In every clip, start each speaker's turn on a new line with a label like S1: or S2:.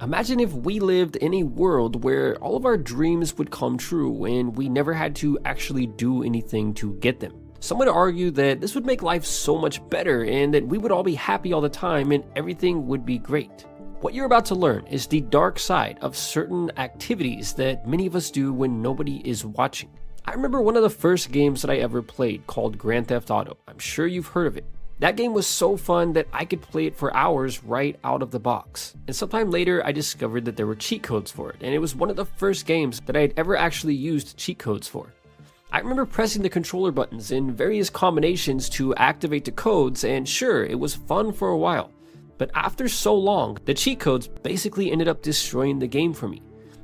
S1: Imagine if we lived in a world where all of our dreams would come true and we never had to actually do anything to get them. Some would argue that this would make life so much better and that we would all be happy all the time and everything would be great. What you're about to learn is the dark side of certain activities that many of us do when nobody is watching. I remember one of the first games that I ever played called Grand Theft Auto. I'm sure you've heard of it. That game was so fun that I could play it for hours right out of the box. And sometime later, I discovered that there were cheat codes for it, and it was one of the first games that I had ever actually used cheat codes for. I remember pressing the controller buttons in various combinations to activate the codes, and sure, it was fun for a while. But after so long, the cheat codes basically ended up destroying the game for me.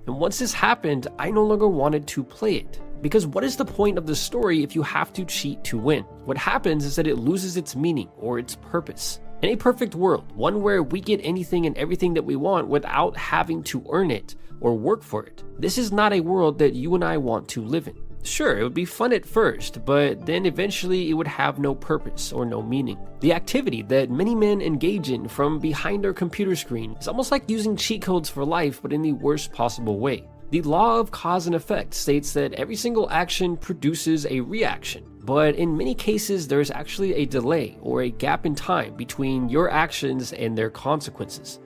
S1: And once this happened, I no longer wanted to play it. Because what is the point of the story if you have to cheat to win? What happens is that it loses its meaning or its purpose. In a perfect world, one where we get anything and everything that we want without having to earn it or work for it, this is not a world that you and I want to live in. Sure, it would be fun at first, but then eventually it would have no purpose or no meaning. The activity that many men engage in from behind their computer screen is almost like using cheat codes for life, but in the worst possible way. The law of cause and effect states that every single action produces a reaction, but in many cases there is actually a delay or a gap in time between your actions and their consequences.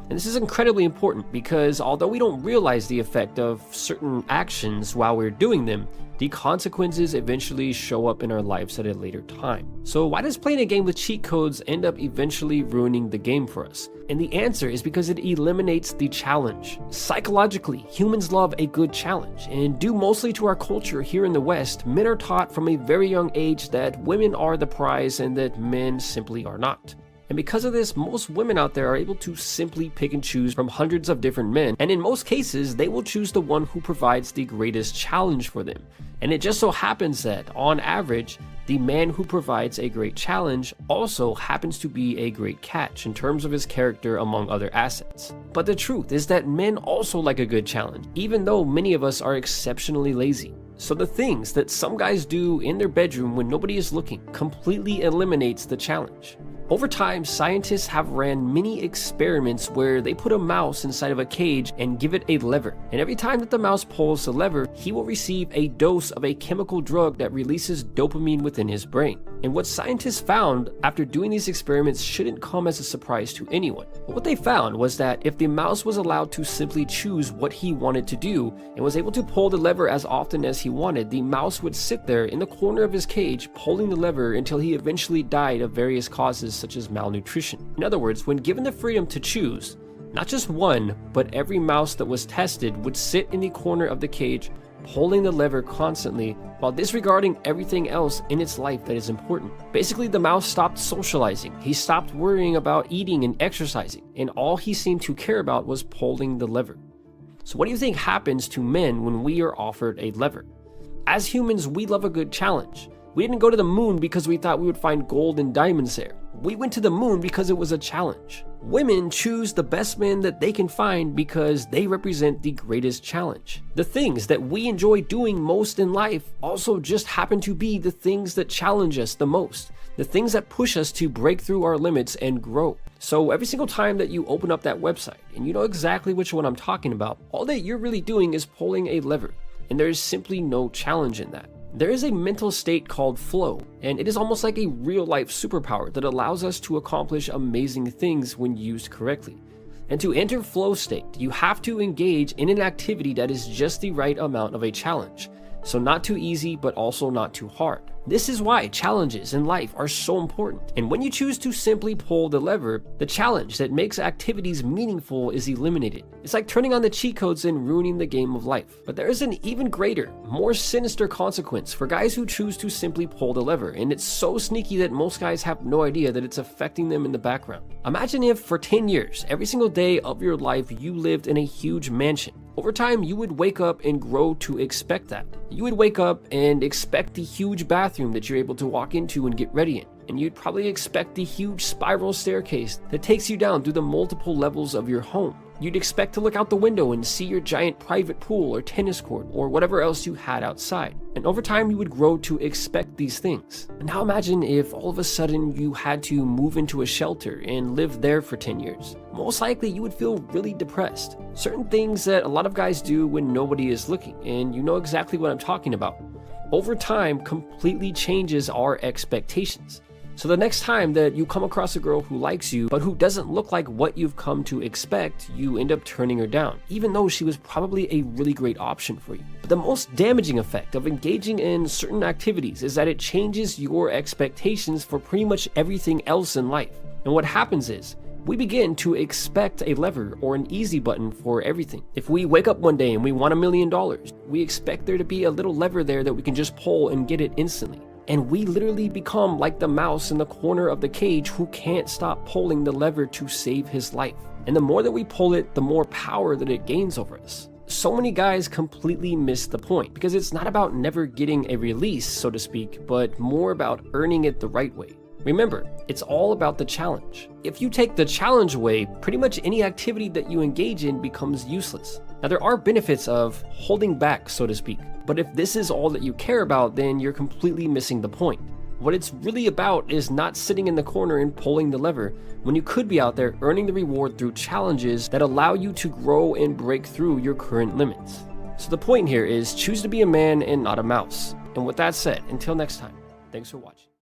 S1: And this is incredibly important because although we don't realize the effect of certain actions while we're doing them, the consequences eventually show up in our lives at a later time. So why does playing a game with cheat codes end up eventually ruining the game for us? And the answer is because it eliminates the challenge. Psychologically, humans love a good challenge, and due mostly to our culture here in the West, men are taught from a very young age that women are the prize and that men simply are not. And because of this, most women out there are able to simply pick and choose from hundreds of different men, and in most cases, they will choose the one who provides the greatest challenge for them. And it just so happens that, on average, the man who provides a great challenge also happens to be a great catch in terms of his character among other assets. But the truth is that men also like a good challenge, even though many of us are exceptionally lazy. So the things that some guys do in their bedroom when nobody is looking completely eliminates the challenge. Over time, scientists have ran many experiments where they put a mouse inside of a cage and give it a lever. And every time that the mouse pulls the lever, he will receive a dose of a chemical drug that releases dopamine within his brain. And what scientists found after doing these experiments shouldn't come as a surprise to anyone. But what they found was that if the mouse was allowed to simply choose what he wanted to do and was able to pull the lever as often as he wanted, the mouse would sit there in the corner of his cage pulling the lever until he eventually died of various causes such as malnutrition. In other words, when given the freedom to choose, not just one, but every mouse that was tested would sit in the corner of the cage pulling the lever constantly while disregarding everything else in its life that is important. Basically, the mouse stopped socializing, he stopped worrying about eating and exercising, and all he seemed to care about was pulling the lever. So what do you think happens to men when we are offered a lever? As humans, we love a good challenge. We didn't go to the moon because we thought we would find gold and diamonds there. We went to the moon because it was a challenge. Women choose the best men that they can find because they represent the greatest challenge. The things that we enjoy doing most in life also just happen to be the things that challenge us the most. The things that push us to break through our limits and grow. So every single time that you open up that website, and you know exactly which one I'm talking about, all that you're really doing is pulling a lever. And there is simply no challenge in that. There is a mental state called flow, and it is almost like a real-life superpower that allows us to accomplish amazing things when used correctly. And to enter flow state, you have to engage in an activity that is just the right amount of a challenge. So not too easy, but also not too hard. This is why challenges in life are so important. And when you choose to simply pull the lever, the challenge that makes activities meaningful is eliminated. It's like turning on the cheat codes and ruining the game of life. But there is an even greater, more sinister consequence for guys who choose to simply pull the lever, and it's so sneaky that most guys have no idea that it's affecting them in the background. Imagine if for 10 years, every single day of your life, you lived in a huge mansion. Over time, you would wake up and grow to expect that. You would wake up and expect the huge bathroom that you're able to walk into and get ready in. and you'd probably expect the huge spiral staircase that takes you down through the multiple levels of your home. You'd expect to look out the window and see your giant private pool or tennis court or whatever else you had outside. And over time, you would grow to expect these things. And now imagine if all of a sudden you had to move into a shelter and live there for 10 years. Most likely you would feel really depressed. Certain things that a lot of guys do when nobody is looking, and you know exactly what I'm talking about. Over time, completely changes our expectations. So the next time that you come across a girl who likes you, but who doesn't look like what you've come to expect, you end up turning her down, even though she was probably a really great option for you. But the most damaging effect of engaging in certain activities is that it changes your expectations for pretty much everything else in life. And what happens is, we begin to expect a lever or an easy button for everything. If we wake up one day and we want $1 million, we expect there to be a little lever there that we can just pull and get it instantly. And we literally become like the mouse in the corner of the cage who can't stop pulling the lever to save his life. And the more that we pull it, the more power that it gains over us. So many guys completely miss the point, because it's not about never getting a release, so to speak, but more about earning it the right way. Remember, it's all about the challenge. If you take the challenge away, pretty much any activity that you engage in becomes useless. Now, there are benefits of holding back, so to speak, but if this is all that you care about, then you're completely missing the point. What it's really about is not sitting in the corner and pulling the lever, when you could be out there earning the reward through challenges that allow you to grow and break through your current limits. So the point here is choose to be a man and not a mouse. And with that said, until next time, thanks for watching.